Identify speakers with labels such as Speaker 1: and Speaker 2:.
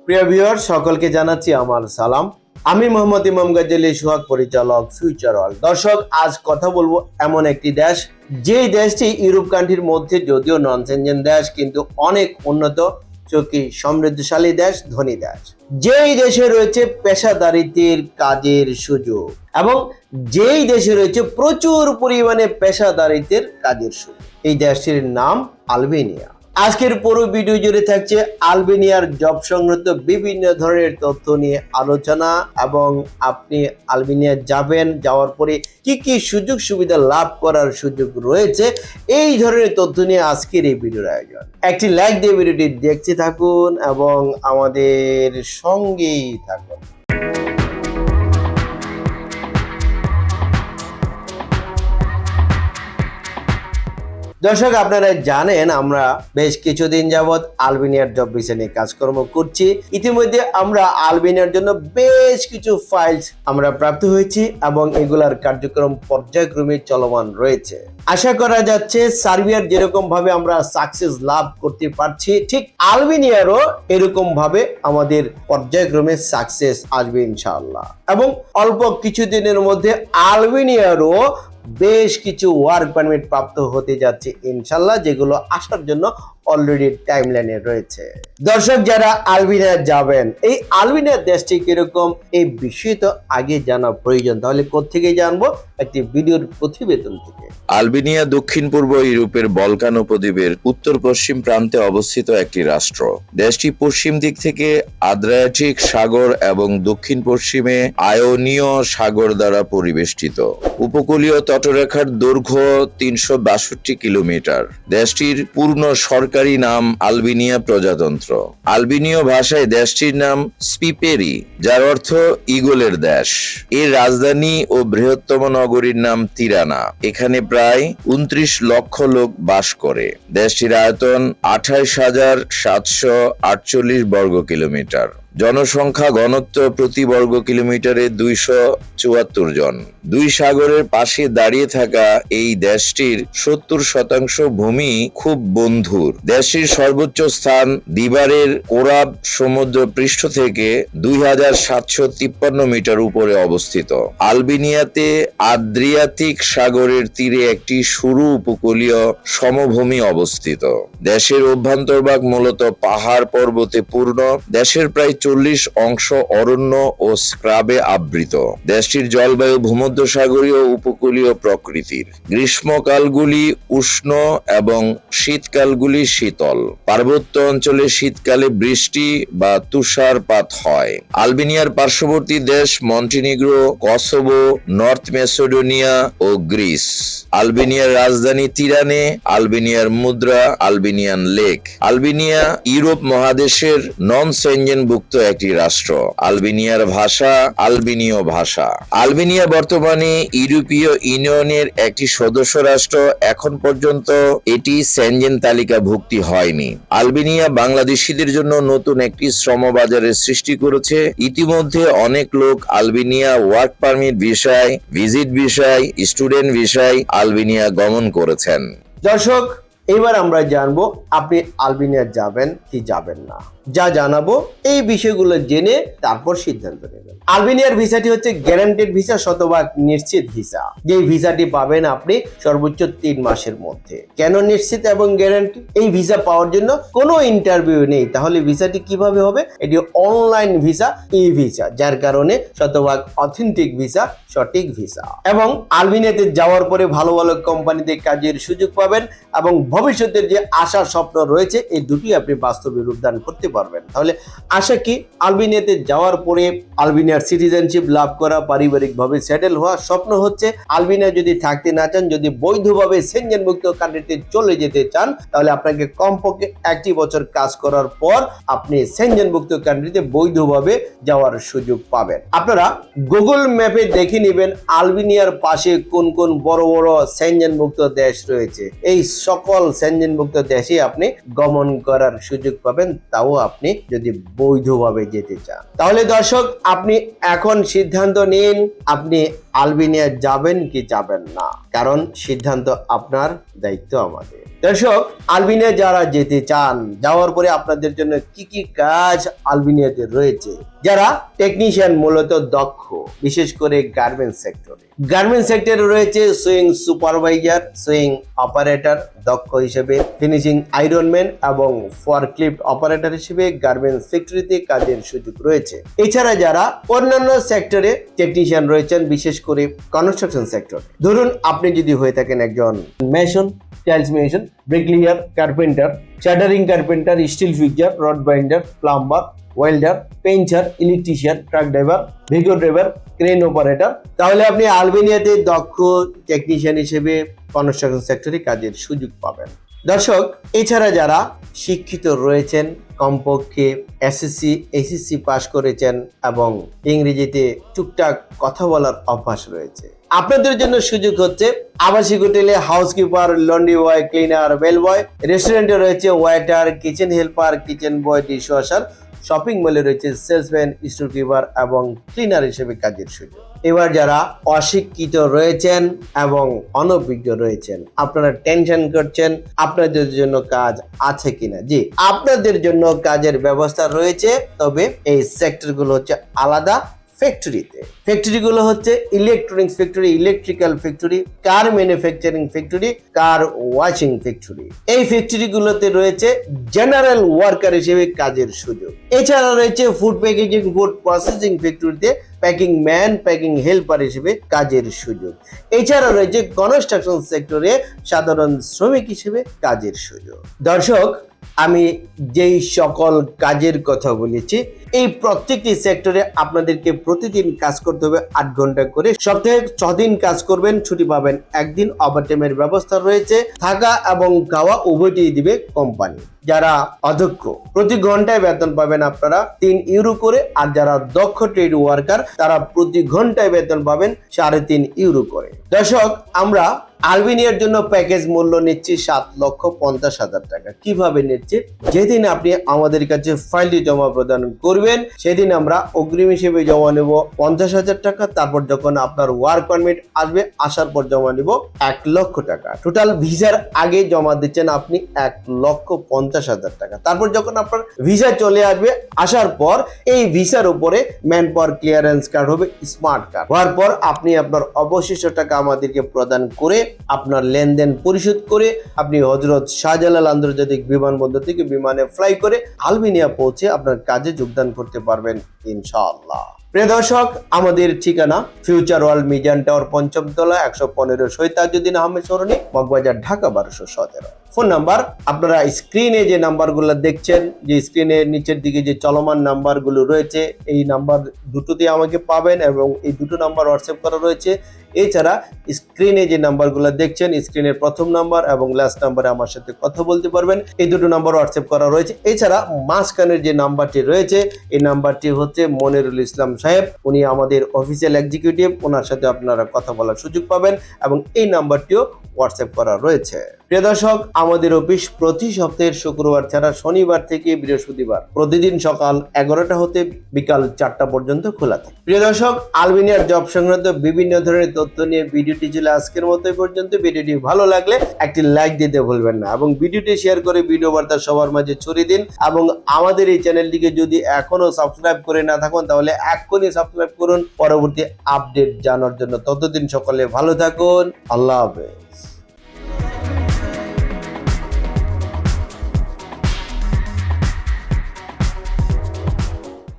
Speaker 1: প্রিয় ভিউয়ার সকলকে জানাচ্ছি আমার সালাম। আমি মোহাম্মদ ইমাম গাজ্জালি সোহাগ, পরিচালক ফিউচার ওয়ার্ল্ড। দর্শক, আজ কথা বলবো এমন একটি দেশ, যেই দেশটি ইউরোপ কান্ট্রির মধ্যে যদিও নন সেনজেন দেশ, কিন্তু অনেক উন্নত, চোখে সমৃদ্ধশালী দেশ, ধনী দেশ। যেই দেশে রয়েছে পেশাদারিত্বের কাজের সুযোগ এবং যেই দেশে রয়েছে প্রচুর পরিমাণে পেশাদারিত্বের কাজের সুযোগ। এই দেশটির নাম আলবেনিয়া। আজকের পুরো ভিডিও জুড়ে থাকছে আলবেনিয়ার জব সংক্রান্ত বিভিন্ন ধরনের তথ্য নিয়ে আলোচনা, এবং আপনি আলবেনিয়া যাওয়ার পরে কি কি সুযোগ সুবিধা লাভ করার সুযোগ রয়েছে, এই ধরনের তথ্য নিয়ে আজকের এই ভিডিওর আয়োজন। একটি লাইক দিয়ে ভিডিওটি দেখতে থাকুন এবং আমাদের সঙ্গেই থাকুন। দর্শক, আপনারা জানেন আমরা বেশ কিছুদিন যাবৎ আলবেনিয়ার জব ভিসা নিয়ে কাজকর্ম করছি। ইতিমধ্যে আমরা আলবেনিয়ার জন্য বেশ কিছু ফাইলস আমরা প্রাপ্ত হয়েছি এবং এগুলার কার্যক্রম পর্যায়ক্রমে চলমান রয়েছে। আশা করা যাচ্ছে সার্বিয়ার যেরকম ভাবে আমরা সাকসেস লাভ করতে পারছি, ঠিক আলবেনিয়ারও এরকম ভাবে আমাদের পর্যায়ক্রমে সাকসেস আসবে ইনশাআল্লাহ। এবং অল্প কিছুদিনের মধ্যে আলবেনিয়ারও বেশ কিছু ওয়ার্ক পারমিট প্রাপ্ত হতে যাচ্ছে ইনশাল্লাহ, যেগুলো আসার জন্য অলরেডি টাইমলাইনে রয়েছে। দর্শক, যারা আলবেনিয়া যাবেন, এই আলবেনিয়া দেশটি কিরকম এই বিষয়ে তো আগে জানা প্রয়োজন। তাহলে কোত্থেকে জানবো? একটি ভিডিওর প্রতিবেদন থেকে।
Speaker 2: আলবেনিয়া দক্ষিণ পূর্ব ইউরোপের বলকান উপদ্বীপের উত্তর পশ্চিম প্রান্তে অবস্থিত একটি রাষ্ট্র। দেশটি পশ্চিম দিক থেকে আদ্রিয়াটিক সাগর এবং দক্ষিণ পশ্চিমে আয়োনীয় সাগর দ্বারা পরিবেষ্টিত। উপকূলীয় তটরেখার দৈর্ঘ্য 362 কিলোমিটার। দেশটির পূর্ণ সরকারি নাম আলবেনিয়া প্রজাতন্ত্র। আলবেনীয় ভাষায় দেশটির নাম স্পিপেরি, যার অর্থ ঈগলের দেশ। এর রাজধানী ও বৃহত্তম নগরীর নাম তিরানা। এখানে প্রায় 29 লক্ষ লোক বাস করে। দেশটির আয়তন 28,748 বর্গ কিলোমিটার। জনসংখ্যা ঘনত্ব প্রতি বর্গ কিলোমিটারে 274 জন। দুই সাগরের পাশে দাঁড়িয়ে থাকা এই দেশটির 70% ভূমি খুব বন্ধুর। দেশটির সর্বোচ্চ স্থান দিবারের কোরাব সমুদ্র পৃষ্ঠ থেকে 2753 মিটার উপরে অবস্থিত। আলবেনিয়াতে আদ্রিয়াতিক সাগরের তীরে একটি সরু উপকূলীয় সমভূমি অবস্থিত। দেশের অভ্যন্তরভাগ মূলত পাহাড় পর্বতে পূর্ণ। দেশের প্রায় 40 অংশ অরণ্য ও স্ক্রাবে আবৃত। দেশটির জলবায়ু ভূমধ্যসাগরীয় উপকূলীয় প্রকৃতির। গ্রীষ্মকালগুলি উষ্ণ এবং শীতকালগুলি শীতল। পার্বত্য অঞ্চলে শীতকালে বৃষ্টি বা তুষারপাত হয়। আলবেনিয়ার পার্শ্ববর্তী দেশ মন্টিনিগ্রো, কসোভো, নর্থ মেসিডোনিয়া ও গ্রিস। আলবেনিয়ার রাজধানী তিরানে। আলবেনিয়ার মুদ্রা আলবেনিয়ান লেক। আলবেনিয়া ইউরোপ মহাদেশের নন সেনজেনভুক্ত একটি রাষ্ট্র। আলবেনিয়ার ভাষা আলবেনীয় ভাষা। আলবেনিয়া বর্তমানে ইউরোপীয় ইউনিয়নের একটি সদস্য রাষ্ট্র। এখন পর্যন্ত এটি সেনজেন তালিকাভুক্তি হয়নি। আলবেনিয়া বাংলাদেশিদের জন্য নতুন একটি শ্রম বাজারের সৃষ্টি করেছে। ইতিমধ্যে অনেক লোক আলবেনিয়া ওয়ার্ক পারমিট ভিসায়, ভিজিট ভিসায়, স্টুডেন্ট ভিসায় আলবেনিয়া গমন করেছেন।
Speaker 1: দর্শক, এবার আমরা জানবো আপনি আলবেনিয়া যাবেন কি যাবেন না। যা জানাবো এই বিষয়গুলো জেনে তারপর সিদ্ধান্ত নেবেন। আলবেনিয়ার ভিসাটি হচ্ছে গ্যারান্টেড ভিসা, শতভাগ নিশ্চিত ভিসা। যে ভিসাটি পাবেন আপনি সর্বোচ্চ 3 মাসের মধ্যে। কেন নিশ্চিত এবং গ্যারান্টি? এই ভিসা পাওয়ার জন্য কোনো ইন্টারভিউ নেই। তাহলে ভিসাটি কিভাবে হবে? এটি অনলাইন ভিসা, ই ভিসা, যার কারণে শতভাগ অথেন্টিক ভিসা, সঠিক ভিসা। এবং আলবেনিয়াতে যাওয়ার পরে ভালো ভালো কোম্পানিতে কাজের সুযোগ পাবেন এবং ভবিষ্যতের যে আশা স্বপ্ন রয়েছে এই দুটি আপনি বাস্তবে রূপদান করতে পারবেন। তাহলে আশা কি? আলবেনিয়াতে যাওয়ার পরে আলবেনিয়ার সিটিজেনশিপ লাভ করা, পারিবারিকভাবে সেটেল হওয়া স্বপ্ন হচ্ছে। আলবেনিয়া যদি থাকতে না চান, যদি বৈধভাবে সেনজেনভুক্ত কান্ট্রিতে চলে যেতে চান, তাহলে আপনাকে কমপক্ষে 1 বছর কাজ করার পর আপনি সেনজেনভুক্ত কান্ট্রিতে বৈধভাবে যাওয়ার সুযোগ পাবেন। আপনারা গুগল ম্যাপে দেখে নেবেন আলবেনিয়ার পাশে কোন কোন বড় বড় সেনজেনভুক্ত দেশ রয়েছে। এই সকল সেনজেনভুক্ত দেশে আপনি গমন করার সুযোগ পাবেন, তাও আপনি যদি বৈধভাবে যেতে চান। তাহলে দর্শক, আপনি এখন সিদ্ধান্ত নিন আপনি আলবেনিয়া যাবেন কি যাবেন না, কারণ সিদ্ধান্ত আপনার, দায়িত্ব আমাদের। দর্শক, আলবেনিয়া যারা যেতে চান, যাওয়ার পরে আপনাদের জন্য কি কি কাজ আলবেনিয়াতে রয়েছে, যারা টেকনিশিয়ান মূলত দক্ষ, বিশেষ করে গার্মেন্টস সেক্টরে রয়েছে সুইং সুপারভাইজার, সুইং অপারেটর দক্ষ হিসেবে, ফিনিশিং আয়রনম্যান এবং ফরক্লিফট অপারেটর হিসেবে গার্মেন্টস ফ্যাক্টরিতে কাজের সুযোগ রয়েছে। এছাড়া যারা অন্যান্য সেক্টরে টেকনিশিয়ান রয়েছেন, বিশেষ করে কনস্ট্রাকশন সেক্টর, ধরুন আপনি যদি হয়ে থাকেন একজন mason, tiles mason, bricklayer, carpenter, shuttering carpenter, steel fixer, rod binder, plumber, welder, painter, electrician, truck driver, Vigo driver, crane operator, তাহলে আপনি আলবেনিয়াতে দক্ষ টেকনিশিয়ান হিসেবে কনস্ট্রাকশন সেক্টরে কাজের সুযোগ পাবেন। দর্শক, এছাড়া যারা শিক্ষিত রয়েছেন, কমপক্ষে এসএসসি এইচএসসি পাস করেছেন এবং ইংরেজিতে টুকটাক কথা বলার অভ্যাস রয়েছে, আপনাদের জন্য সুযোগ হচ্ছে আবাসিক হোটেলে housekeeper, laundry boy, cleaner, bell boy, রেস্টুরেন্টে রয়েছে waiter, kitchen helper, kitchen boy, dishwasher, shopping মলে রয়েছে সেলসম্যান, স্টোর কিপার এবং ক্লিনার হিসেবে কাজের সুযোগ। এবার যারা অশিক্ষিত রয়েছেন এবং অনভিজ্ঞ রয়েছেন, আপনারা টেনশন করছেন আপনাদের জন্য কাজ আছে কিনা, জি, আপনাদের জন্য কাজের ব্যবস্থা রয়েছে, তবে এই সেক্টরগুলো হচ্ছে আলাদা। ফ্যাক্টরিগুলো হচ্ছে ইলেকট্রনিক্স ফ্যাক্টরি, ইলেকট্রিক্যাল ফ্যাক্টরি, কার ম্যানুফ্যাকচারিং ফ্যাক্টরি, কার ওয়াশিং ফ্যাক্টরি। এই ফ্যাক্টরিগুলোতে রয়েছে জেনারেল ওয়ার্কার হিসেবে কাজের সুযোগ। এছাড়া রয়েছে ফুড প্যাকেজিং, ফুড প্রসেসিং ফ্যাক্টরিতে প্যাকিং ম্যান, প্যাকিং হেল্পার হিসেবে কাজের সুযোগ। এছাড়া রয়েছে কনস্ট্রাকশন সেক্টরে সাধারণ শ্রমিক হিসেবে কাজের সুযোগ। দর্শক, আমি যেই সকল কাজের কথা বলেছি, এই প্রত্যেকটি সেক্টরে আপনাদেরকে প্রতিদিন কাজ করতে হবে 8 ঘন্টা করে, সপ্তাহে 6 দিন কাজ করবেন, ছুটি পাবেন একদিন, ওভারটাইমের ব্যবস্থা রয়েছে, থাকা এবং খাওয়া উভয়টি দিবে কোম্পানি। যারা অদক্ষ, প্রতি ঘন্টায় বেতন পাবেন আপনারা 3 ইউরো করে, আর যারা দক্ষ ট্রেড ওয়ার্কার তারা প্রতি ঘন্টায় বেতন পাবেন 3.5 ইউরো করে। দর্শক, আমরা আলবেনিয়ার জন্য প্যাকেজ মূল্য নিচ্ছি 7,50,000 টাকা। কিভাবে নিচ্ছি? যেদিন আপনি আমাদের কাছে ফাইলটি জমা প্রদান করবেন, সেদিন আমরা অগ্রিম হিসেবে জমা নেব 50,000 টাকা। তারপর যখন আপনার ওয়ার্ক পারমিট আসবে, আসার পর জমা নেব 1 লক্ষ টাকা। টোটাল ভিসার আগে জমা দিচ্ছেন আপনি 1,50,000 টাকা। তারপর যখন আপনার ভিসা চলে আসবে, আসার পর এই ভিসার উপরে ম্যান পাওয়ার ক্লিয়ারেন্স কার্ড হবে, স্মার্ট কার্ড হওয়ার পর আপনি আপনার অবশিষ্ট টাকা আমাদেরকে প্রদান করে আপনার লেনদেন পরিশোধ করে আপনি হযরত শাহজালাল আন্তর্জাতিক বিমানবন্দর থেকে বিমানে ফ্লাই করে আলবেনিয়া পৌঁছে আপনার কাজে যোগদান করতে পারবেন ইনশাআল্লাহ। প্রিয় দর্শক, আমাদের ঠিকানা ফিউচার ওয়ার্ল্ড মিজান টাওয়ার, 5ম তলা, 115 শহীদ তাজউদ্দিন আহমেদ সরণি, মগবাজার, ঢাকা 1217। ফোন নাম্বার আপনারা স্ক্রিনে যে নাম্বারগুলো দেখছেন, যে স্ক্রিনের নিচের দিকে যে চলমান নাম্বারগুলো রয়েছে, এই নাম্বার দুটোতে আমাকে পাবেন এবং এই দুটো নাম্বার হোয়াটসঅ্যাপ করা রয়েছে। এছাড়া স্ক্রিনে যে নাম্বারগুলো দেখছেন, স্ক্রিনের প্রথম নাম্বার এবং লাস্ট নাম্বারে আমার সাথে কথা বলতে পারবেন, এই দুটো নাম্বার হোয়াটসঅ্যাপ করা রয়েছে। এছাড়া মাঝখানের যে নাম্বারটি রয়েছে, এই নাম্বারটি হচ্ছে মনিরুল ইসলাম সাহেব, উনি আমাদের অফিসিয়াল এক্সিকিউটিভ, ওনার সাথে আপনারা কথা বলার সুযোগ পাবেন এবং এই নাম্বারটিও হোয়াটসঅ্যাপ করা রয়েছে। প্রিয় দর্শক, আমাদের অফিস প্রতি সপ্তাহের শুক্রবার ছাড়া শনিবার থেকে বৃহস্পতিবার প্রতিদিন সকাল 11টা হতে বিকাল 4টা পর্যন্ত খোলা থাকে। প্রিয় দর্শক, আলবেনিয়ার জব সংক্রান্ত বিভিন্ন ধরনের তথ্য নিয়ে ভিডিওটি ছিল আজকের মতো পর্যন্ত। ভিডিওটি ভালো লাগলে একটি লাইক দিতে ভুলবেন না এবং ভিডিওটি শেয়ার করে ভিডিও বার্তা সবার মাঝে ছড়িয়ে দিন। এবং আমাদের এই চ্যানেলটিকে যদি এখনো সাবস্ক্রাইব করে না থাকুন, তাহলে এক্ষুনি সাবস্ক্রাইব করুন পরবর্তী আপডেট জানার জন্য। ততদিন সকলে ভালো থাকুন। আল্লাহ হাফেজ।